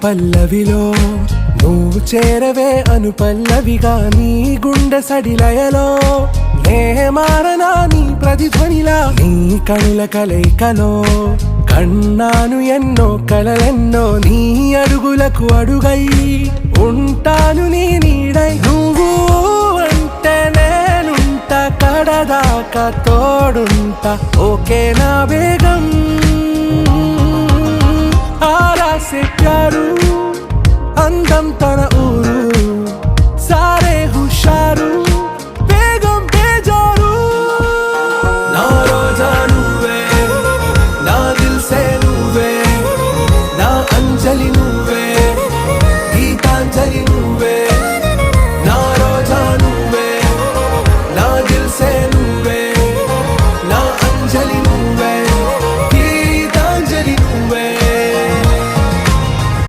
పల్లవిలో నువ్వు చేరవే అను పల్లవిగా నీ గుండె సడిలయలో నే మారనా నీ ప్రతిధ్వనిలా నీ కనుల కలయికలో కన్నాను ఎన్నో కలలెన్నో నీ అడుగులకు అడుగై ఉంటాను నీ నీడై నువ్వు అంటే నేనుంట కడదాకా తోడుంటా ఓకే నా బేగం ఆరా से प्यारू అందం తన